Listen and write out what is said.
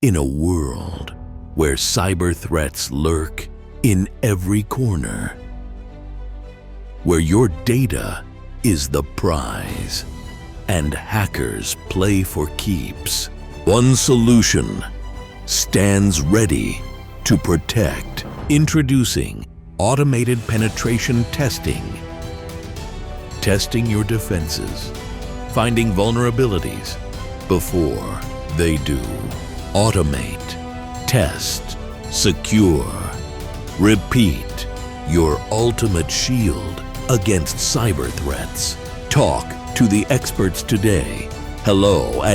In a world where cyber threats lurk in every corner, where your data is the prize and hackers play for keeps, one solution stands ready to protect. Introducing automated penetration testing. Testing your defenses, finding vulnerabilities before they do. Automate, test, secure. Repeat, your ultimate shield against cyber threats. Talk to the experts today. hello@it.ie.